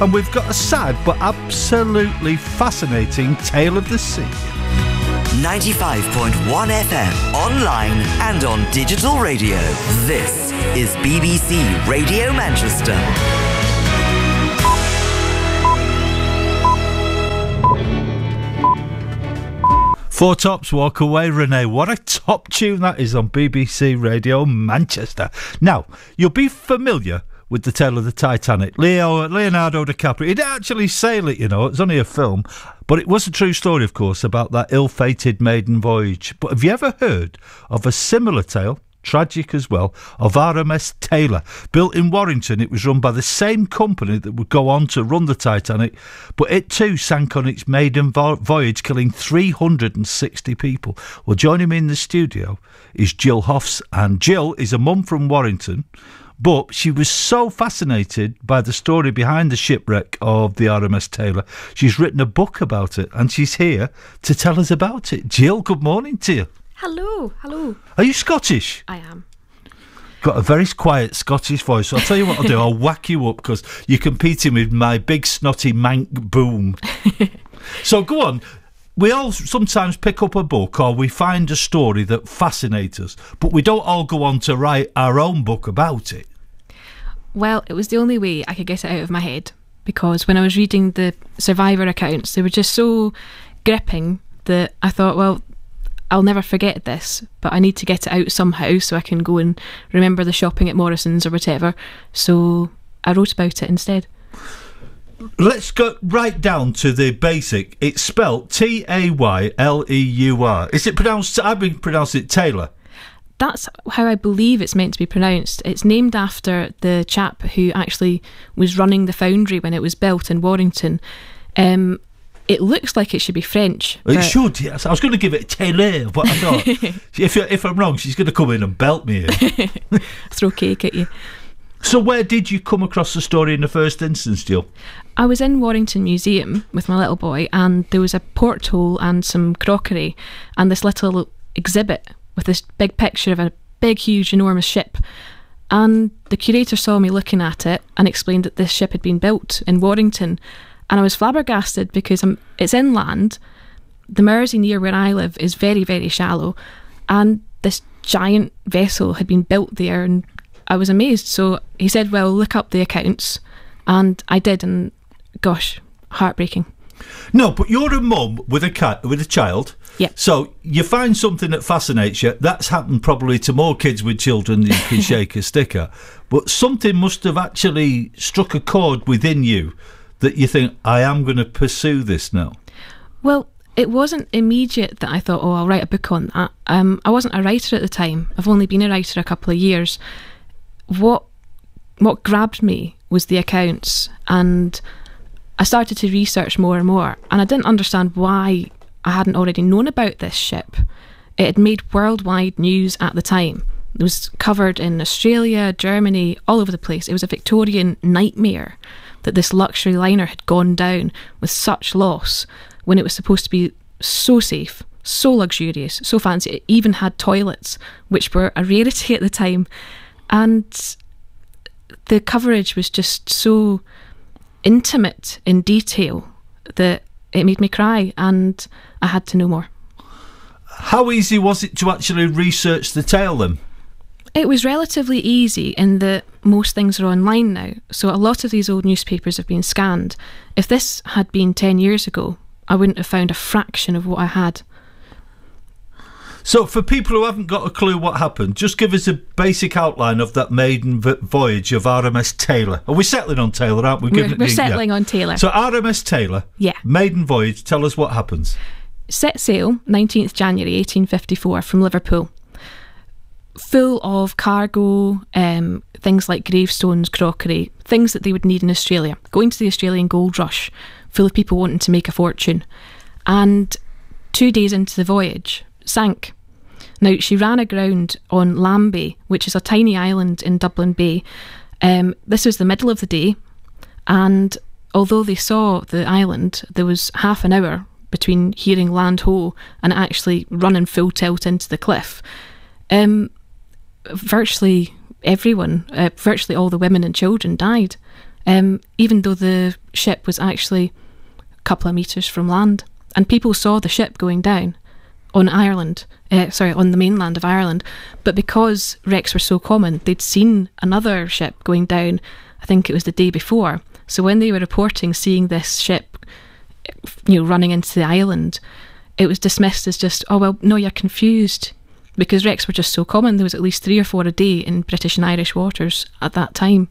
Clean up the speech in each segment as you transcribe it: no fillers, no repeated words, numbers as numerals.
and we've got a sad but absolutely fascinating tale of the sea. 95.1 FM, online and on digital radio. This is BBC Radio Manchester. Four Tops, Walk Away, Renee. What a top tune that is on BBC Radio Manchester. Now, you'll be familiar with the tale of the Titanic. Leonardo DiCaprio, he didn't actually sail it, you know, it's only a film, but it was a true story, of course, about that ill-fated maiden voyage. But have you ever heard of a similar tale, tragic as well, of RMS Tayleur? Built in Warrington, it was run by the same company that would go on to run the Titanic, but it too sank on its maiden voyage, killing 360 people. Well, joining me in the studio is Gill Hoffs, and Gill is a mum from Warrington, but she was so fascinated by the story behind the shipwreck of the RMS Tayleur, she's written a book about it, and she's here to tell us about it. Gill, good morning to you. Hello. Are you Scottish? I am. Got a very quiet Scottish voice. So I'll tell you what I'll do. I'll whack you up because you're competing with my big snotty mank boom. So go on. We all sometimes pick up a book or we find a story that fascinates us, but we don't all go on to write our own book about it. Well, it was the only way I could get it out of my head, because when I was reading the survivor accounts, they were just so gripping that I thought, well, I'll never forget this, but I need to get it out somehow so I can go and remember the shopping at Morrison's or whatever. So I wrote about it instead. Let's go right down to the basic. It's spelt Tayleur. Is it pronounced? I've been pronounced it Taylor. That's how I believe it's meant to be pronounced. It's named after the chap who actually was running the foundry when it was built in Warrington. It looks like it should be French. It should, yes. I was going to give it Tayleur, but I thought, if I'm wrong, she's going to come in and belt me here. Throw cake at you. So where did you come across the story in the first instance, Jill? I was in Warrington Museum with my little boy, and there was a porthole and some crockery and this little exhibit with this big picture of a big, huge, enormous ship. And the curator saw me looking at it and explained that this ship had been built in Warrington. And I was flabbergasted because it's inland. The Mersey near where I live is very, very shallow. And this giant vessel had been built there, and I was amazed. So he said, well, look up the accounts. And I did, and gosh, heartbreaking. No, but you're a mum with a child. Yeah. So you find something that fascinates you. That's happened probably to more kids with children than you can shake a stick at. But something must have actually struck a chord within you that you think, I am going to pursue this now? Well, it wasn't immediate that I thought, oh, I'll write a book on that. I wasn't a writer at the time. I've only been a writer a couple of years. What grabbed me was the accounts, and I started to research more and more, and I didn't understand why I hadn't already known about this ship. It had made worldwide news at the time. It was covered in Australia, Germany, all over the place. It was a Victorian nightmare that this luxury liner had gone down with such loss when it was supposed to be so safe, so luxurious, so fancy. It even had toilets, which were a rarity at the time. And the coverage was just so intimate in detail that it made me cry, and I had to know more. How easy was it to actually research the tale then? It was relatively easy in that most things are online now, so a lot of these old newspapers have been scanned. If this had been 10 years ago, I wouldn't have found a fraction of what I had. So for people who haven't got a clue what happened, just give us a basic outline of that maiden voyage of RMS Tayleur. Are we settling on Taylor, aren't we? We're settling on Taylor. So RMS Tayleur, maiden voyage, tell us what happens. Set sail 19th January 1854 from Liverpool. Full of cargo, things like gravestones, crockery, things that they would need in Australia. Going to the Australian gold rush, full of people wanting to make a fortune. And 2 days into the voyage, sank. Now, she ran aground on Lambay, which is a tiny island in Dublin Bay. This was the middle of the day, and although they saw the island, there was half an hour between hearing land ho and actually running full tilt into the cliff. Virtually everyone, virtually all the women and children died. even though the ship was actually a couple of metres from land. And people saw the ship going down on Ireland, on the mainland of Ireland. But because wrecks were so common, they'd seen another ship going down, I think it was the day before. So when they were reporting seeing this ship, running into the island, it was dismissed as just, oh, well, no, you're confused. Because wrecks were just so common. There was at least 3 or 4 a day in British and Irish waters at that time.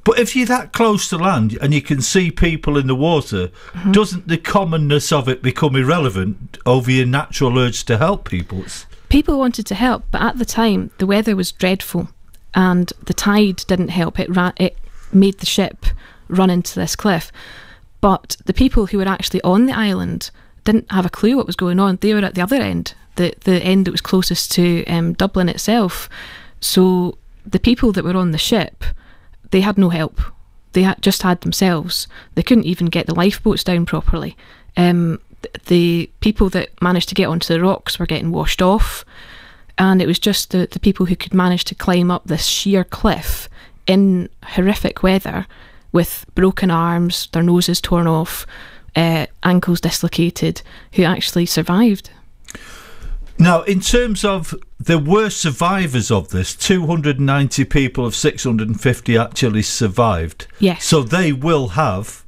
But if you're that close to land and you can see people in the water, doesn't the commonness of it become irrelevant over your natural urge to help people? People wanted to help, but at the time the weather was dreadful and the tide didn't help. It made the ship run into this cliff. But the people who were actually on the island didn't have a clue what was going on. They were at the other end, the end that was closest to Dublin itself. So the people that were on the ship, they had no help. They just had themselves. They couldn't even get the lifeboats down properly. The people that managed to get onto the rocks were getting washed off, and it was just the people who could manage to climb up this sheer cliff in horrific weather with broken arms, their noses torn off, ankles dislocated, who actually survived. Now, in terms of there were survivors of this, 290 people of 650 actually survived. Yes. So they will have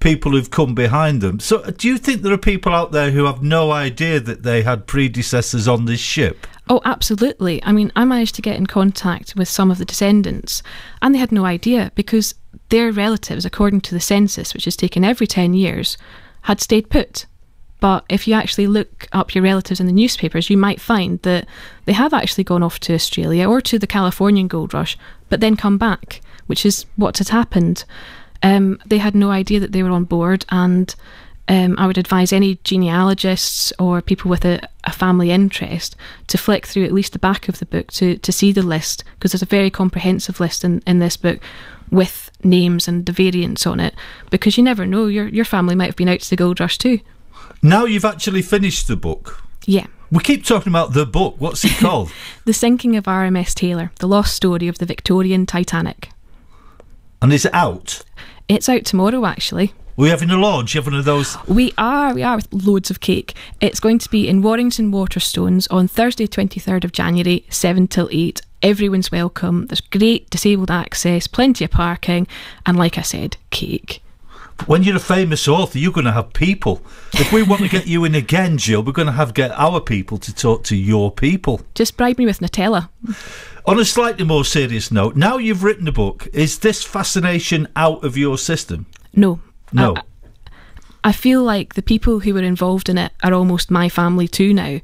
people who've come behind them. So do you think there are people out there who have no idea that they had predecessors on this ship? Oh, absolutely. I mean, I managed to get in contact with some of the descendants, and they had no idea because their relatives, according to the census, which is taken every 10 years, had stayed put. But if you actually look up your relatives in the newspapers, you might find that they have actually gone off to Australia or to the Californian gold rush, but then come back, which is what had happened. They had no idea that they were on board, and I would advise any genealogists or people with a family interest to flick through at least the back of the book to see the list, because there's a very comprehensive list in this book with names and the variants on it, because you never know, your family might have been out to the gold rush too. Now you've actually finished the book. Yeah. We keep talking about the book. What's it called? The Sinking of RMS Tayleur, the lost story of the Victorian Titanic. And is it out? It's out tomorrow, actually. We're having a launch. You have one of those? We are with loads of cake. It's going to be in Warrington Waterstones on Thursday 23rd of January, 7 till 8. Everyone's welcome. There's great disabled access, plenty of parking, and like I said, cake. When you're a famous author, you're going to have people. If we want to get you in again, Jill, we're going to have to get our people to talk to your people. Just bribe me with Nutella. On a slightly more serious note, now you've written a book, is this fascination out of your system? No. No. I feel like the people who were involved in it are almost my family too now.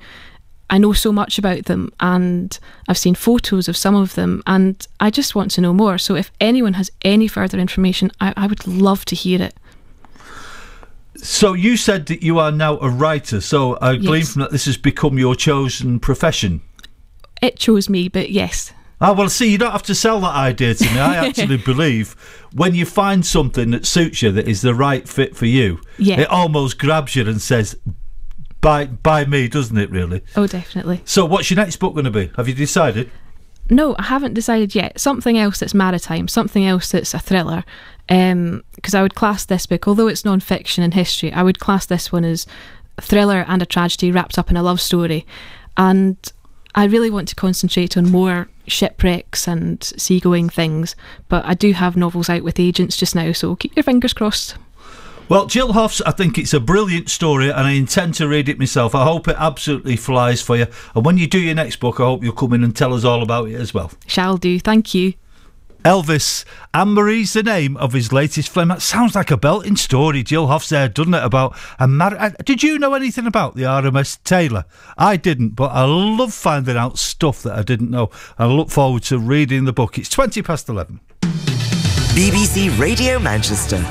I know so much about them, and I've seen photos of some of them, and I just want to know more. So if anyone has any further information, I would love to hear it. So you said that you are now a writer, so I glean from that this has become your chosen profession. It chose me, but yes. Ah, well, see, you don't have to sell that idea to me. I actually believe when you find something that suits you, that is the right fit for you, it almost grabs you and says, by me, doesn't it, really? Oh, definitely. So what's your next book going to be? Have you decided? No, I haven't decided yet. Something else that's maritime, something else that's a thriller. Because I would class this book, although it's non-fiction and history, I would class this one as a thriller and a tragedy wrapped up in a love story. And I really want to concentrate on more shipwrecks and seagoing things, but I do have novels out with agents just now, so keep your fingers crossed. Well, Gill Hoffs, I think it's a brilliant story and I intend to read it myself. I hope it absolutely flies for you. And when you do your next book, I hope you'll come in and tell us all about it as well. Shall do, thank you. Elvis, Anne-Marie's the name of his latest film. That sounds like a belting story, Gill Hoffs there, doesn't it, about a marriage. Did you know anything about the RMS Tayleur? I didn't, but I love finding out stuff that I didn't know. I look forward to reading the book. It's 11:20. BBC Radio Manchester.